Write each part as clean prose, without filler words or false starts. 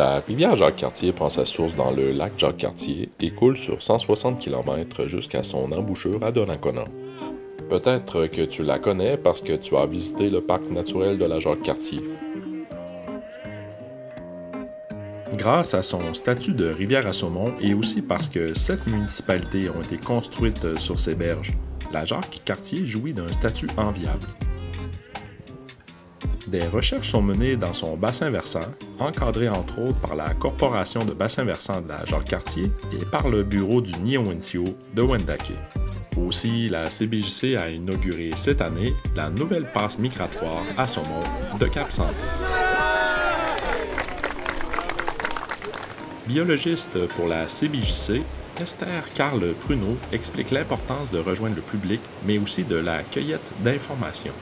La rivière Jacques-Cartier prend sa source dans le lac Jacques-Cartier et coule sur 160 km jusqu'à son embouchure à Donnacona. Peut-être que tu la connais parce que tu as visité le parc naturel de la Jacques-Cartier. Grâce à son statut de rivière à saumon et aussi parce que 7 municipalités ont été construites sur ses berges, la Jacques-Cartier jouit d'un statut enviable. Des recherches sont menées dans son bassin versant, encadré entre autres par la Corporation de bassin versant de la Jacques-Cartier et par le bureau du Nihonshio de Wendake. Aussi, la CBJC a inauguré cette année la nouvelle passe migratoire à saumon de Cap-Santé. Biologiste pour la CBJC, Esther Carl Pruneau explique l'importance de rejoindre le public, mais aussi de la cueillette d'informations.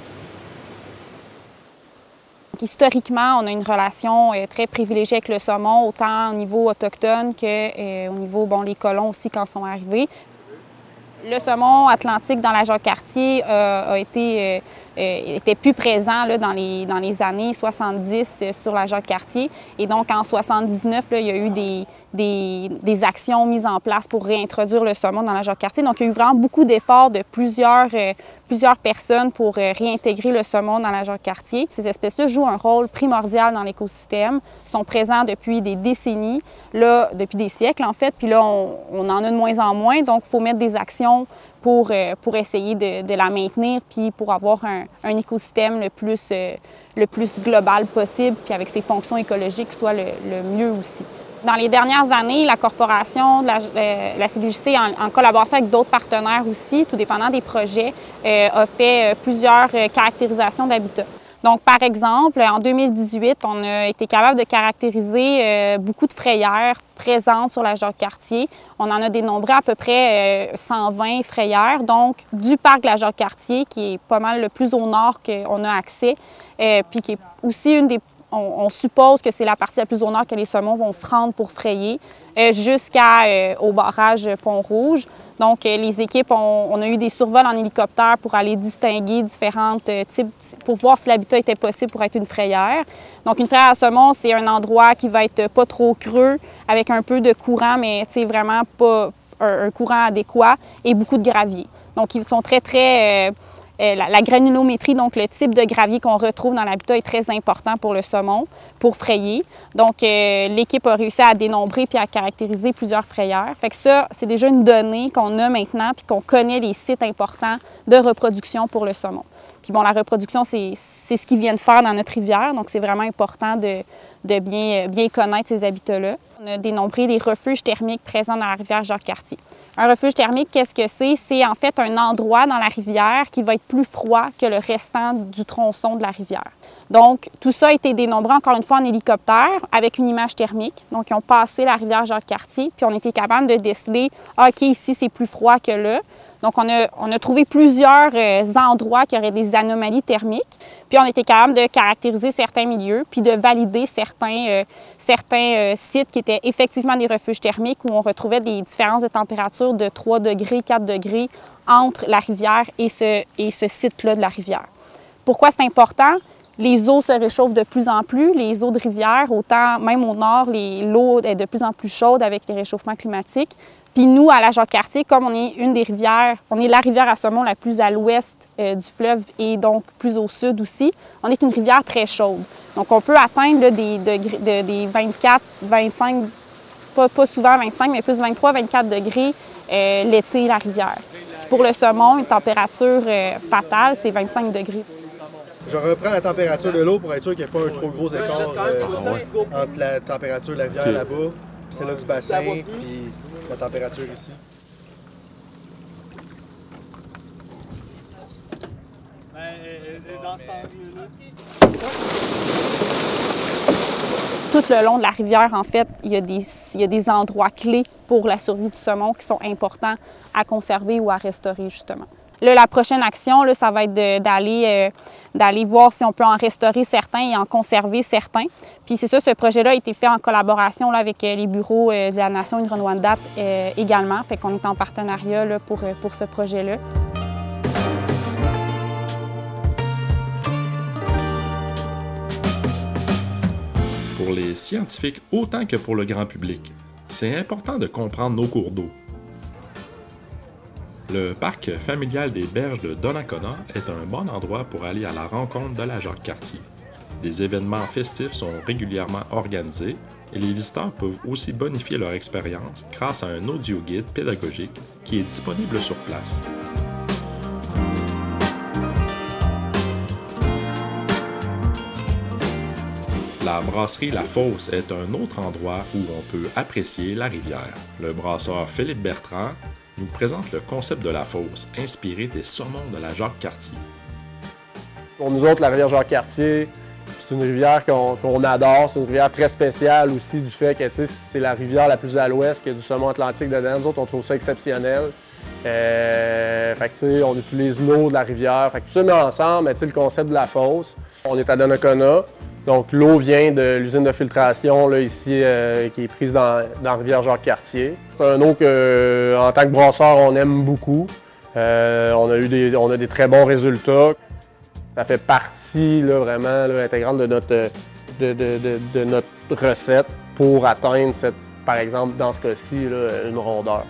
Historiquement, on a une relation très privilégiée avec le saumon, autant au niveau autochtone qu'au niveau, les colons aussi quand ils sont arrivés. Le saumon atlantique dans la Jacques-Cartier était plus présent là, dans les années 70 sur la Jacques-Cartier. Et donc, en 79, là, il y a eu des actions mises en place pour réintroduire le saumon dans la Jacques-Cartier. Donc, il y a eu vraiment beaucoup d'efforts de plusieurs personnes pour réintégrer le saumon dans la Jacques-Cartier. Ces espèces-là jouent un rôle primordial dans l'écosystème, sont présents depuis des décennies, là, depuis des siècles en fait, puis là, on en a de moins en moins, donc il faut mettre des actions pour essayer de la maintenir, puis pour avoir un écosystème le plus global possible, puis avec ses fonctions écologiques soit le mieux aussi. Dans les dernières années, la corporation, la CBJC, en collaboration avec d'autres partenaires aussi, tout dépendant des projets, a fait plusieurs caractérisations d'habitats. Donc, par exemple, en 2018, on a été capable de caractériser beaucoup de frayères présentes sur la Jacques-Cartier. On en a dénombré à peu près 120 frayères, donc du parc de la Jacques-Cartier, qui est pas mal le plus au nord qu'on a accès, puis qui est aussi une des... On suppose que c'est la partie la plus au nord que les saumons vont se rendre pour frayer, jusqu'au barrage Pont-Rouge. Donc, les équipes, on a eu des survols en hélicoptère pour aller distinguer différents types, pour voir si l'habitat était possible pour être une frayère. Donc, une frayère à saumon, c'est un endroit qui va être pas trop creux, avec un peu de courant, mais vraiment pas un courant adéquat, et beaucoup de gravier. Donc, ils sont très la granulométrie, donc le type de gravier qu'on retrouve dans l'habitat est très important pour le saumon, pour frayer. Donc, l'équipe a réussi à dénombrer puis à caractériser plusieurs frayères. Fait que ça, c'est déjà une donnée qu'on a maintenant puis qu'on connaît les sites importants de reproduction pour le saumon. Puis bon, la reproduction, c'est ce qu'ils viennent faire dans notre rivière, donc c'est vraiment important de bien connaître ces habitats-là. On a dénombré les refuges thermiques présents dans la rivière Jacques-Cartier. Un refuge thermique, qu'est-ce que c'est? C'est en fait un endroit dans la rivière qui va être plus froid que le restant du tronçon de la rivière. Donc, tout ça a été dénombré encore une fois en hélicoptère avec une image thermique. Donc, ils ont passé la rivière Jacques-Cartier, puis on était capable de déceler, OK, ici, c'est plus froid que là. Donc, on a trouvé plusieurs endroits qui auraient des anomalies thermiques, puis on était capable de caractériser certains milieux, puis de valider certains sites qui étaient effectivement des refuges thermiques où on retrouvait des différences de température de 3 degrés, 4 degrés entre la rivière et ce site-là de la rivière. Pourquoi c'est important? Les eaux se réchauffent de plus en plus, les eaux de rivière, autant même au nord, l'eau est de plus en plus chaude avec les réchauffements climatiques. Puis nous, à la Jacques-Cartier, comme on est une des rivières, on est la rivière à saumon la plus à l'ouest du fleuve et donc plus au sud aussi, on est une rivière très chaude. Donc on peut atteindre là, des 24, 25, pas souvent 25, mais plus 23, 24 degrés l'été, la rivière. Puis pour le saumon, une température fatale, c'est 25 degrés. Je reprends la température de l'eau pour être sûr qu'il n'y ait pas un trop gros écart entre la température de la rivière là-bas, celle-là du bassin, puis la température ici. Tout le long de la rivière, en fait, il y a des endroits clés pour la survie du saumon qui sont importants à conserver ou à restaurer, justement. Là, la prochaine action, là, ça va être d'aller voir si on peut en restaurer certains et en conserver certains. Puis c'est ça, ce projet-là a été fait en collaboration là, avec les bureaux de la Nation Huron-Wendat également. Fait qu'on est en partenariat là, pour ce projet-là. pour les scientifiques autant que pour le grand public. C'est important de comprendre nos cours d'eau. Le parc familial des berges de Donnacona est un bon endroit pour aller à la rencontre de la Jacques-Cartier. Des événements festifs sont régulièrement organisés et les visiteurs peuvent aussi bonifier leur expérience grâce à un audio-guide pédagogique qui est disponible sur place. La brasserie La Fosse est un autre endroit où on peut apprécier la rivière. Le brasseur Philippe Bertrand nous présente le concept de La Fosse, inspiré des saumons de la Jacques-Cartier. Pour nous autres, la rivière Jacques-Cartier, c'est une rivière qu'on adore. C'est une rivière très spéciale aussi du fait que c'est la rivière la plus à l'ouest, qui a du saumon atlantique dedans. Nous autres, on trouve ça exceptionnel. On utilise l'eau de la rivière. Fait que tout ça mis ensemble, le concept de La Fosse. On est à Donnacona. Donc, l'eau vient de l'usine de filtration là, ici, qui est prise dans la rivière Jacques-Cartier. C'est un eau qu'en tant que brasseur, on aime beaucoup. On a des très bons résultats. Ça fait partie là, vraiment là, intégrante de notre recette pour atteindre, par exemple, dans ce cas-ci, une rondeur.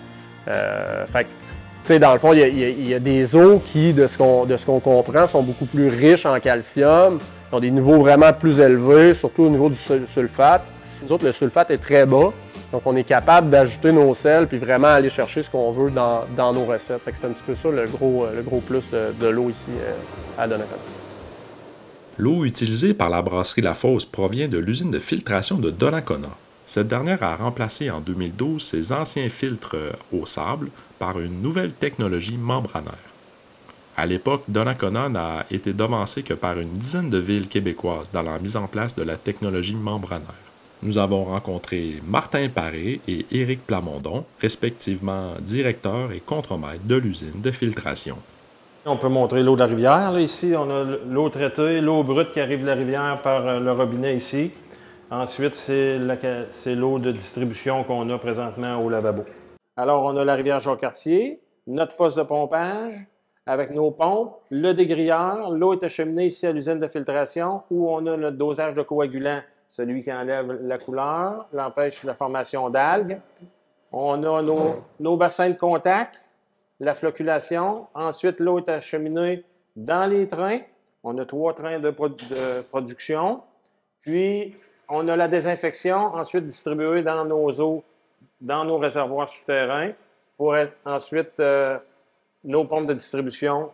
Dans le fond, il y a des eaux qui, de ce qu'on comprend, sont beaucoup plus riches en calcium. Ils ont des niveaux vraiment plus élevés, surtout au niveau du sulfate. Nous autres, le sulfate est très bas, donc on est capable d'ajouter nos sels puis vraiment aller chercher ce qu'on veut dans nos recettes. C'est un petit peu ça le gros plus de l'eau ici à Donnacona. L'eau utilisée par la brasserie La Fosse provient de l'usine de filtration de Donnacona. Cette dernière a remplacé en 2012 ses anciens filtres au sable par une nouvelle technologie membranaire. À l'époque, Donnacona n'a été devancé que par une dizaine de villes québécoises dans la mise en place de la technologie membranaire. Nous avons rencontré Martin Paré et Éric Plamondon, respectivement directeurs et contremaîtres de l'usine de filtration. On peut montrer l'eau de la rivière. Là, ici, on a l'eau traitée, l'eau brute qui arrive de la rivière par le robinet ici. Ensuite, c'est l'eau de distribution qu'on a présentement au lavabo. Alors, on a la rivière Jacques-Cartier, notre poste de pompage avec nos pompes, le dégrilleur. L'eau est acheminée ici à l'usine de filtration où on a notre dosage de coagulant, celui qui enlève la couleur, l'empêche la formation d'algues. On a nos bassins de contact, la flocculation. Ensuite, l'eau est acheminée dans les trains. On a 3 trains de production. Puis, on a la désinfection, ensuite distribuée dans nos eaux, dans nos réservoirs souterrains, pour être ensuite nos pompes de distribution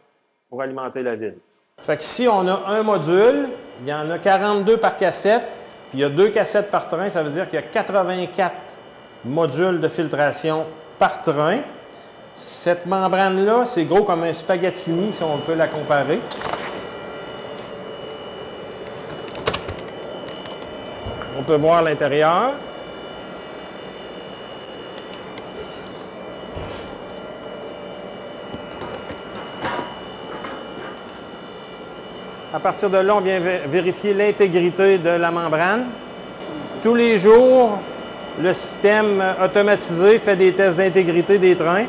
pour alimenter la ville. Fait qu'ici, on a un module, il y en a 42 par cassette, puis il y a 2 cassettes par train, ça veut dire qu'il y a 84 modules de filtration par train. Cette membrane-là, c'est gros comme un spaghettini, si on peut la comparer. On peut voir l'intérieur. À partir de là, on vient vérifier l'intégrité de la membrane. Tous les jours, le système automatisé fait des tests d'intégrité des trains.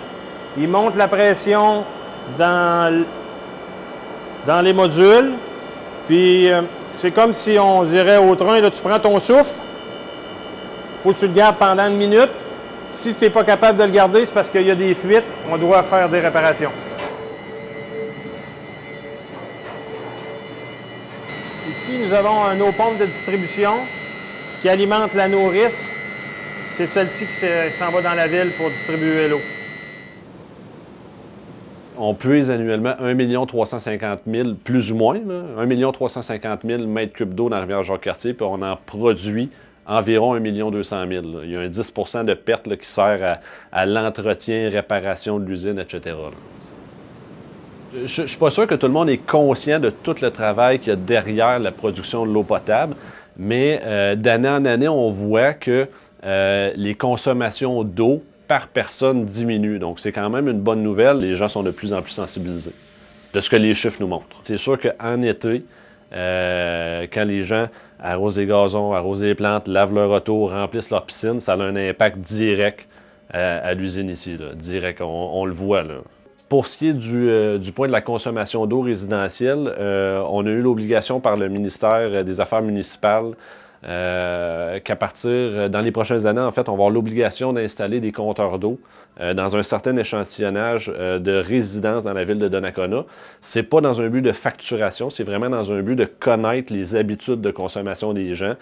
Il monte la pression dans les modules. Puis, c'est comme si on dirait au train, là, tu prends ton souffle, il faut que tu le gardes pendant 1 minute. Si tu n'es pas capable de le garder, c'est parce qu'il y a des fuites, on doit faire des réparations. Ici, nous avons nos pompes de distribution qui alimentent la nourrice. C'est celle-ci qui s'en va dans la ville pour distribuer l'eau. On puise annuellement 1 350 000, plus ou moins, là, 1 350 000 mètres cubes d'eau dans la rivière Jacques-Cartier, puis on en produit environ 1 200 000. Là. Il y a un 10 % de perte là, qui sert à l'entretien, réparation de l'usine, etc. Là. Je ne suis pas sûr que tout le monde est conscient de tout le travail qu'il y a derrière la production de l'eau potable, mais d'année en année, on voit que les consommations d'eau par personne diminuent. Donc, c'est quand même une bonne nouvelle. Les gens sont de plus en plus sensibilisés de ce que les chiffres nous montrent. C'est sûr qu'en été, quand les gens arrosent des gazons, arrosent des plantes, lavent leur auto, remplissent leur piscine, ça a un impact direct à l'usine ici, là. Direct, on le voit, là. Pour ce qui est du point de la consommation d'eau résidentielle, on a eu l'obligation par le ministère des Affaires municipales qu'à partir, dans les prochaines années, en fait, on va avoir l'obligation d'installer des compteurs d'eau dans un certain échantillonnage de résidences dans la ville de Donnacona. C'est pas dans un but de facturation, c'est vraiment dans un but de connaître les habitudes de consommation des gens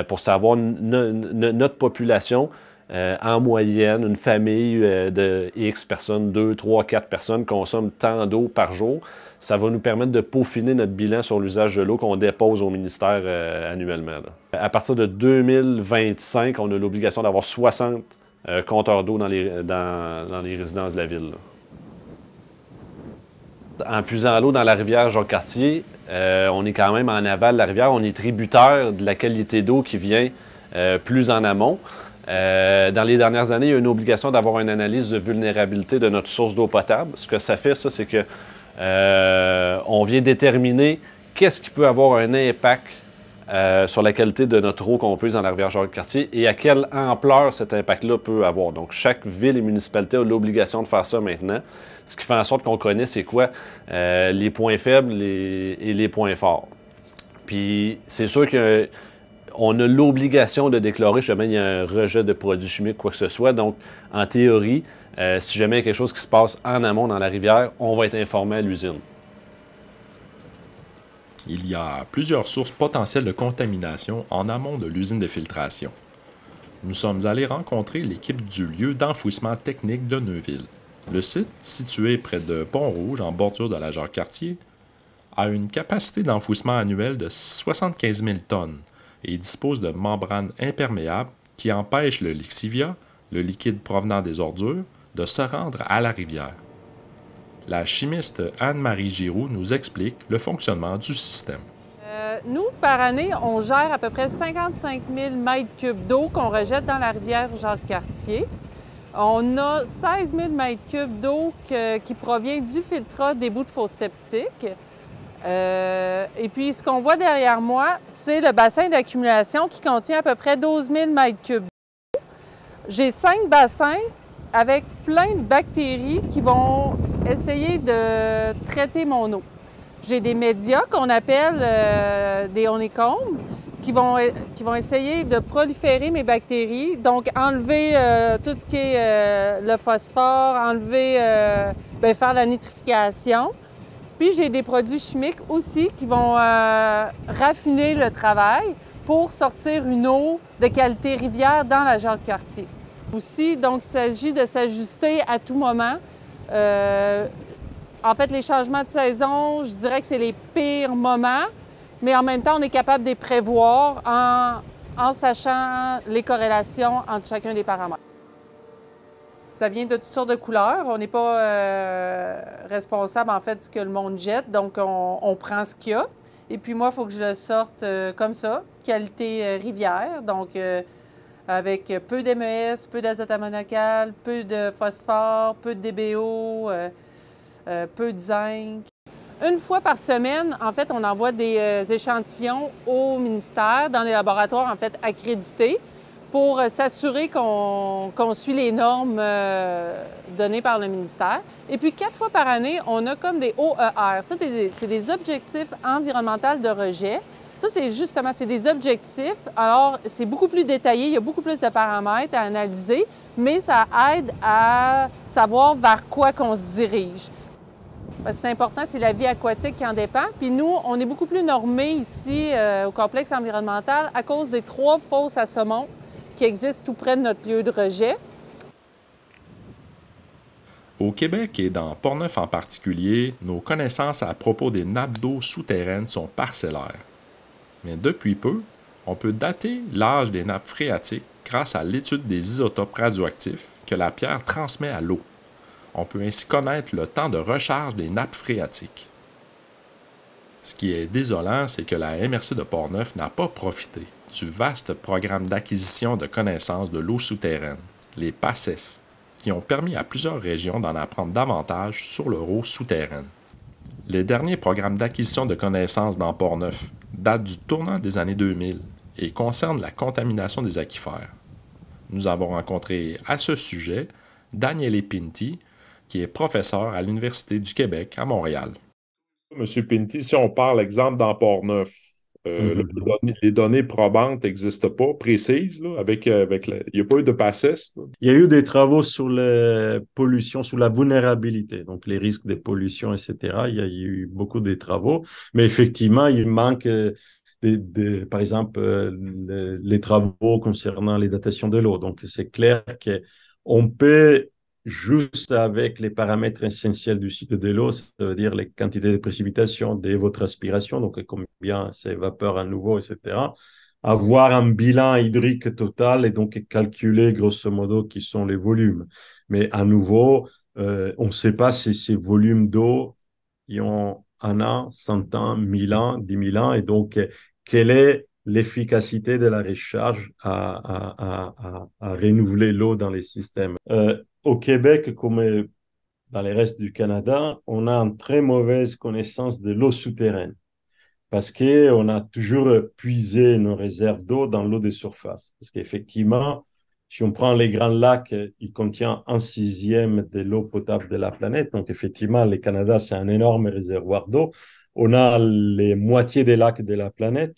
pour savoir notre population. En moyenne, une famille de X personnes, 2, 3, 4 personnes consomme tant d'eau par jour. Ça va nous permettre de peaufiner notre bilan sur l'usage de l'eau qu'on dépose au ministère annuellement. Là. À partir de 2025, on a l'obligation d'avoir 60 compteurs d'eau dans les résidences de la ville. Là. En puisant l'eau dans la rivière Jacques-Cartier, on est quand même en aval de la rivière. On est tributaire de la qualité d'eau qui vient plus en amont. Dans les dernières années, il y a une obligation d'avoir une analyse de vulnérabilité de notre source d'eau potable. Ce que ça fait, ça, c'est que on vient déterminer qu'est-ce qui peut avoir un impact sur la qualité de notre eau qu'on puise dans la rivière Jacques-Cartier et à quelle ampleur cet impact-là peut avoir. Donc, chaque ville et municipalité a l'obligation de faire ça maintenant. Ce qui fait en sorte qu'on connaît c'est quoi les points faibles et les points forts. Puis, c'est sûr qu'on a l'obligation de déclarer si jamais il y a un rejet de produits chimiques, quoi que ce soit. Donc, en théorie, si jamais il y a quelque chose qui se passe en amont dans la rivière, on va être informé à l'usine. Il y a plusieurs sources potentielles de contamination en amont de l'usine de filtration. Nous sommes allés rencontrer l'équipe du lieu d'enfouissement technique de Neuville. Le site, situé près de Pont-Rouge, en bordure de la Jacques-Cartier, a une capacité d'enfouissement annuelle de 75 000 tonnes et dispose de membranes imperméables qui empêchent le lixivia, le liquide provenant des ordures, de se rendre à la rivière. La chimiste Anne-Marie Giroux nous explique le fonctionnement du système. Nous, par année, on gère à peu près 55 000 mètres cubes d'eau qu'on rejette dans la rivière Jacques-Cartier. On a 16 000 mètres cubes d'eau qui provient du filtrat des boues de fosse septique. Et puis, ce qu'on voit derrière moi, c'est le bassin d'accumulation qui contient à peu près 12 000 mètres cubes d'eau. J'ai 5 bassins avec plein de bactéries qui vont essayer de traiter mon eau. J'ai des médias qu'on appelle des honeycombs qui vont essayer de proliférer mes bactéries, donc enlever tout ce qui est le phosphore, faire la nitrification. Puis j'ai des produits chimiques aussi qui vont raffiner le travail pour sortir une eau de qualité rivière dans la Jacques-Cartier. Aussi, donc, il s'agit de s'ajuster à tout moment. En fait, les changements de saison, je dirais que c'est les pires moments, mais en même temps, on est capable de les prévoir en sachant les corrélations entre chacun des paramètres. Ça vient de toutes sortes de couleurs. On n'est pas responsable, en fait, de ce que le monde jette, donc on prend ce qu'il y a. Et puis moi, il faut que je le sorte comme ça, qualité rivière, donc avec peu d'MES, peu d'azote ammoniacal, peu de phosphore, peu de DBO, peu de zinc. Une fois par semaine, en fait, on envoie des échantillons au ministère dans des laboratoires, en fait, accrédités pour s'assurer qu'on suit les normes données par le ministère. Et puis, 4 fois par année, on a comme des OER. Ça, c'est des objectifs environnementaux de rejet. Ça, c'est des objectifs. Alors, c'est beaucoup plus détaillé, il y a beaucoup plus de paramètres à analyser, mais ça aide à savoir vers quoi qu'on se dirige. Parce que c'est important, c'est la vie aquatique qui en dépend. Puis nous, on est beaucoup plus normés ici au complexe environnemental à cause des 3 fosses à saumon qui existent tout près de notre lieu de rejet. Au Québec et dans Portneuf en particulier, nos connaissances à propos des nappes d'eau souterraines sont parcellaires. Mais depuis peu, on peut dater l'âge des nappes phréatiques grâce à l'étude des isotopes radioactifs que la pierre transmet à l'eau. On peut ainsi connaître le temps de recharge des nappes phréatiques. Ce qui est désolant, c'est que la MRC de Portneuf n'a pas profité du vaste programme d'acquisition de connaissances de l'eau souterraine, les PACES, qui ont permis à plusieurs régions d'en apprendre davantage sur leur eau souterraine. Les derniers programmes d'acquisition de connaissances dans Portneuf datent du tournant des années 2000 et concernent la contamination des aquifères. Nous avons rencontré à ce sujet Daniele Pinti, qui est professeur à l'Université du Québec à Montréal. Monsieur Pinti, si on parle exemple dans Portneuf, Les données probantes n'existent pas, précises, là, il n'y a pas eu de PACES. Là. Il y a eu des travaux sur la pollution, sur la vulnérabilité, donc les risques de pollution, etc. Il y a eu beaucoup de travaux, mais effectivement, il manque, par exemple, les travaux concernant les datations de l'eau. Donc, c'est clair qu'on peut, juste avec les paramètres essentiels du cycle de l'eau, ça veut dire les quantités de précipitations, d'évapotranspiration, donc combien s'évapore à nouveau, etc., avoir un bilan hydrique total et donc calculer grosso modo qui sont les volumes. Mais à nouveau, on ne sait pas si ces volumes d'eau ils ont 1 an, 100 ans, 1000 ans, 10 000 ans, et donc quelle est l'efficacité de la recharge à renouveler l'eau dans les systèmes. Au Québec, comme dans le reste du Canada, on a une très mauvaise connaissance de l'eau souterraine parce qu'on a toujours puisé nos réserves d'eau dans l'eau de surface. Parce qu'effectivement, si on prend les grands lacs, ils contiennent 1/6 de l'eau potable de la planète. Donc, effectivement, le Canada, c'est un énorme réservoir d'eau. On a les moitiés des lacs de la planète,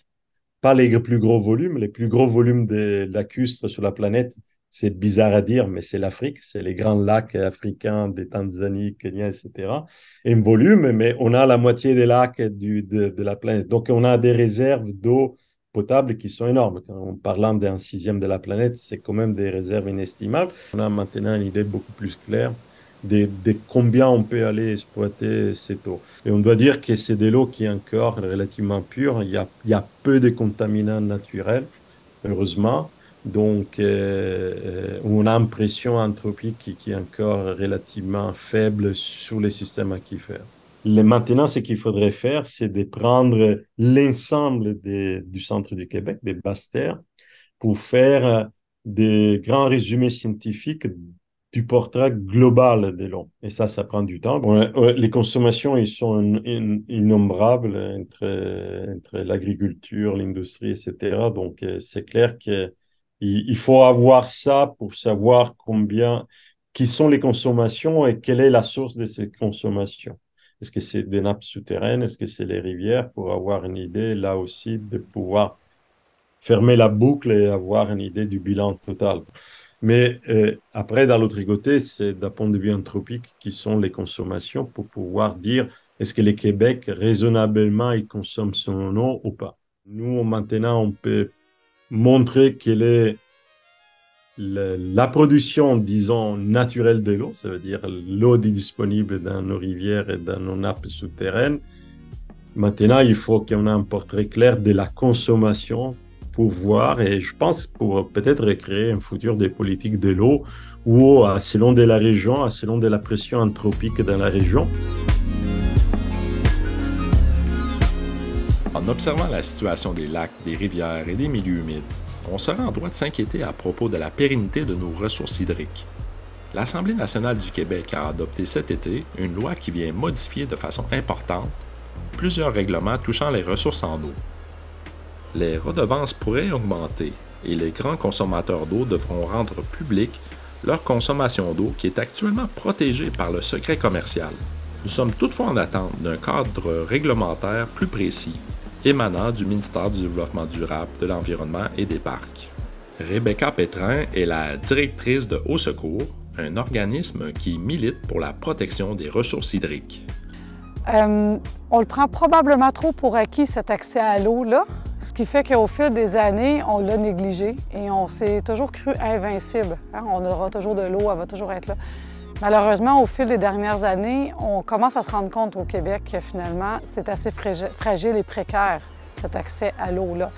pas les plus gros volumes. Les plus gros volumes de lacustres sur la planète, c'est bizarre à dire, mais c'est l'Afrique. C'est les grands lacs africains, des Tanzanie, Kenya, etc. Et en volume, mais on a la moitié des lacs de la planète. Donc, on a des réserves d'eau potable qui sont énormes. En parlant d'1/6 de la planète, c'est quand même des réserves inestimables. On a maintenant une idée beaucoup plus claire de combien on peut aller exploiter cette eau. Et on doit dire que c'est de l'eau qui est encore relativement pure. Il y a peu de contaminants naturels, heureusement. Donc, on a une pression anthropique qui est encore relativement faible sur les systèmes aquifères. Maintenant, ce qu'il faudrait faire, c'est de prendre l'ensemble du centre du Québec, des basses-terres, pour faire des grands résumés scientifiques du portrait global de l'eau. Et ça prend du temps. Les consommations, ils sont innombrables entre l'agriculture, l'industrie, etc. Donc, c'est clair qu'il faut avoir ça pour savoir qui sont les consommations et quelle est la source de ces consommations. Est-ce que c'est des nappes souterraines? Est-ce que c'est les rivières? Pour avoir une idée, là aussi, de pouvoir fermer la boucle et avoir une idée du bilan total. Mais après, dans l'autre côté, c'est d'un point de vue anthropique qui sont les consommations pour pouvoir dire est-ce que le Québec, raisonnablement, il consomme son eau ou pas. Nous, maintenant, on peut montrer quelle est la production, disons, naturelle de l'eau, ça veut dire l'eau disponible dans nos rivières et dans nos nappes souterraines. Maintenant, il faut qu'on ait un portrait clair de la consommation pour voir, et je pense pour peut-être recréer un futur des politiques de l'eau où, selon de la région, selon de la pression anthropique dans la région. En observant la situation des lacs, des rivières et des milieux humides, on serait en droit de s'inquiéter à propos de la pérennité de nos ressources hydriques. L'Assemblée nationale du Québec a adopté cet été une loi qui vient modifier de façon importante plusieurs règlements touchant les ressources en eau. Les redevances pourraient augmenter et les grands consommateurs d'eau devront rendre publique leur consommation d'eau qui est actuellement protégée par le secret commercial. Nous sommes toutefois en attente d'un cadre réglementaire plus précis émanant du ministère du Développement durable, de l'Environnement et des Parcs. Rebecca Pétrin est la directrice de Eau Secours, un organisme qui milite pour la protection des ressources hydriques. On le prend probablement trop pour acquis, cet accès à l'eau-là, ce qui fait qu'au fil des années, on l'a négligé et on s'est toujours cru invincible. On aura toujours de l'eau, elle va toujours être là. Malheureusement, au fil des dernières années, on commence à se rendre compte au Québec que finalement, c'est assez fragile et précaire, cet accès à l'eau-là.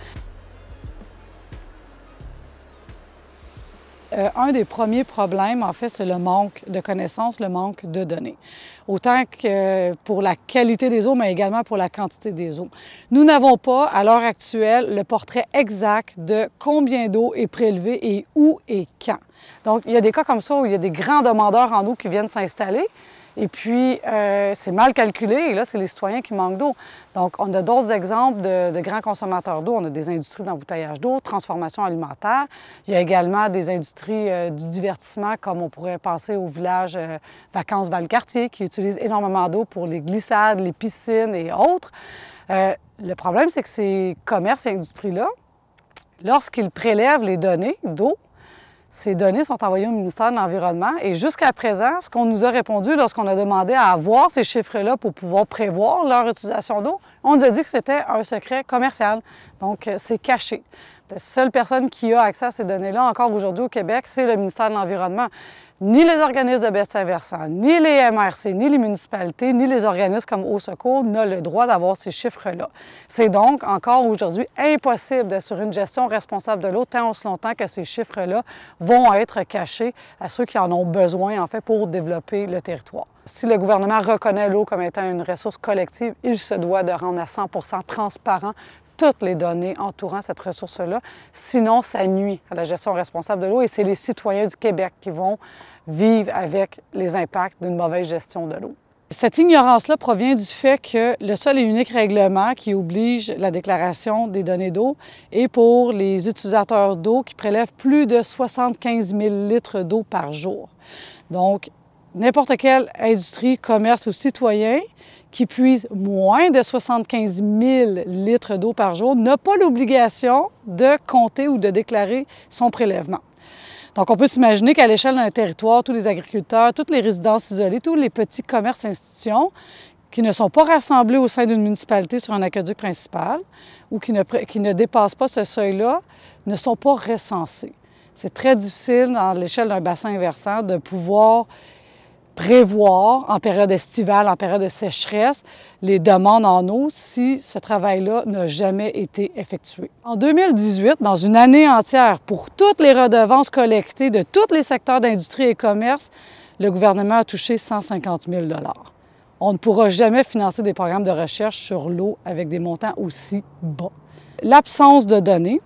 Un des premiers problèmes, en fait, c'est le manque de connaissances, le manque de données. Autant que pour la qualité des eaux, mais également pour la quantité des eaux. Nous n'avons pas, à l'heure actuelle, le portrait exact de combien d'eau est prélevée et où et quand. Donc, il y a des cas comme ça où il y a des grands demandeurs en eau qui viennent s'installer. Et puis, c'est mal calculé, et là, c'est les citoyens qui manquent d'eau. Donc, on a d'autres exemples de grands consommateurs d'eau. On a des industries d'embouteillage d'eau, transformation alimentaire. Il y a également des industries du divertissement, comme on pourrait penser au village Vacances Valcartier, qui utilise énormément d'eau pour les glissades, les piscines et autres. Le problème, c'est que ces commerces et industries-là, lorsqu'ils prélèvent les données d'eau, ces données sont envoyées au ministère de l'Environnement et jusqu'à présent, ce qu'on nous a répondu lorsqu'on a demandé à avoir ces chiffres-là pour pouvoir prévoir leur utilisation d'eau, on nous a dit que c'était un secret commercial. Donc, c'est caché. La seule personne qui a accès à ces données-là encore aujourd'hui au Québec, c'est le ministère de l'Environnement. Ni les organismes de bassin versant, ni les MRC, ni les municipalités, ni les organismes comme Eau Secours n'ont le droit d'avoir ces chiffres-là. C'est donc encore aujourd'hui impossible d'assurer une gestion responsable de l'eau tant aussi longtemps que ces chiffres-là vont être cachés à ceux qui en ont besoin, en fait, pour développer le territoire. Si le gouvernement reconnaît l'eau comme étant une ressource collective, il se doit de rendre à 100% transparent toutes les données entourant cette ressource-là. Sinon, ça nuit à la gestion responsable de l'eau et c'est les citoyens du Québec qui vont vivre avec les impacts d'une mauvaise gestion de l'eau. Cette ignorance-là provient du fait que le seul et unique règlement qui oblige la déclaration des données d'eau est pour les utilisateurs d'eau qui prélèvent plus de 75 000 litres d'eau par jour. Donc, n'importe quelle industrie, commerce ou citoyen qui puise moins de 75 000 litres d'eau par jour n'a pas l'obligation de compter ou de déclarer son prélèvement. Donc, on peut s'imaginer qu'à l'échelle d'un territoire, tous les agriculteurs, toutes les résidences isolées, tous les petits commerces et institutions qui ne sont pas rassemblés au sein d'une municipalité sur un aqueduc principal ou qui ne dépassent pas ce seuil-là ne sont pas recensés. C'est très difficile, à l'échelle d'un bassin versant, de pouvoir prévoir en période estivale, en période de sécheresse, les demandes en eau si ce travail-là n'a jamais été effectué. En 2018, dans une année entière, pour toutes les redevances collectées de tous les secteurs d'industrie et commerce, le gouvernement a touché 150 000 $. On ne pourra jamais financer des programmes de recherche sur l'eau avec des montants aussi bas. L'absence de données,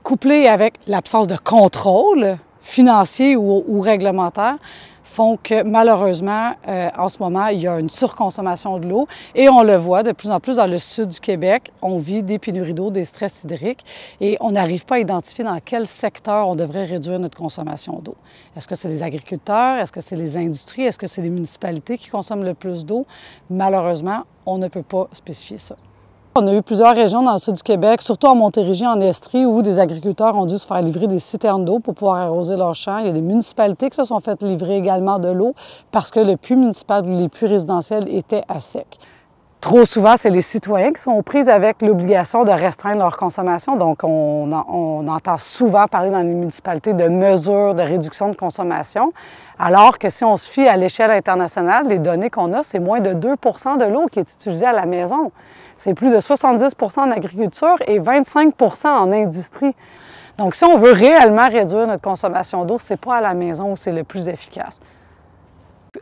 couplée avec l'absence de contrôle financier ou réglementaire, font que malheureusement, en ce moment, il y a une surconsommation de l'eau et on le voit de plus en plus dans le sud du Québec. On vit des pénuries d'eau, des stress hydriques et on n'arrive pas à identifier dans quel secteur on devrait réduire notre consommation d'eau. Est-ce que c'est les agriculteurs? Est-ce que c'est les industries? Est-ce que c'est les municipalités qui consomment le plus d'eau? Malheureusement, on ne peut pas spécifier ça. On a eu plusieurs régions dans le sud du Québec, surtout en Montérégie, en Estrie, où des agriculteurs ont dû se faire livrer des citernes d'eau pour pouvoir arroser leurs champs. Il y a des municipalités qui se sont fait livrer également de l'eau parce que le puits municipal ou les puits résidentiels étaient à sec. Trop souvent, c'est les citoyens qui sont aux prises avec l'obligation de restreindre leur consommation. Donc, on entend souvent parler dans les municipalités de mesures de réduction de consommation, alors que si on se fie à l'échelle internationale, les données qu'on a, c'est moins de 2 % de l'eau qui est utilisée à la maison. C'est plus de 70 % en agriculture et 25 % en industrie. Donc, si on veut réellement réduire notre consommation d'eau, c'est pas à la maison où c'est le plus efficace.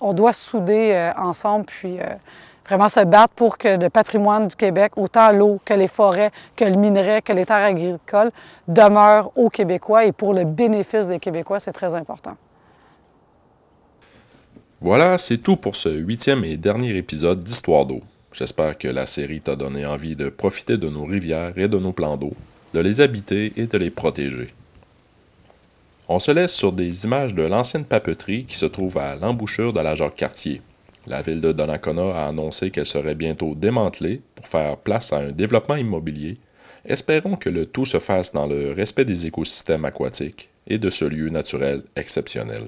On doit souder ensemble, puis vraiment se battre pour que le patrimoine du Québec, autant l'eau que les forêts, que le minerai, que les terres agricoles, demeurent aux Québécois et pour le bénéfice des Québécois, c'est très important. Voilà, c'est tout pour ce 8e et dernier épisode d'Histoire d'eau. J'espère que la série t'a donné envie de profiter de nos rivières et de nos plans d'eau, de les habiter et de les protéger. On se laisse sur des images de l'ancienne papeterie qui se trouve à l'embouchure de la Jacques-Cartier. La ville de Donnacona a annoncé qu'elle serait bientôt démantelée pour faire place à un développement immobilier. Espérons que le tout se fasse dans le respect des écosystèmes aquatiques et de ce lieu naturel exceptionnel.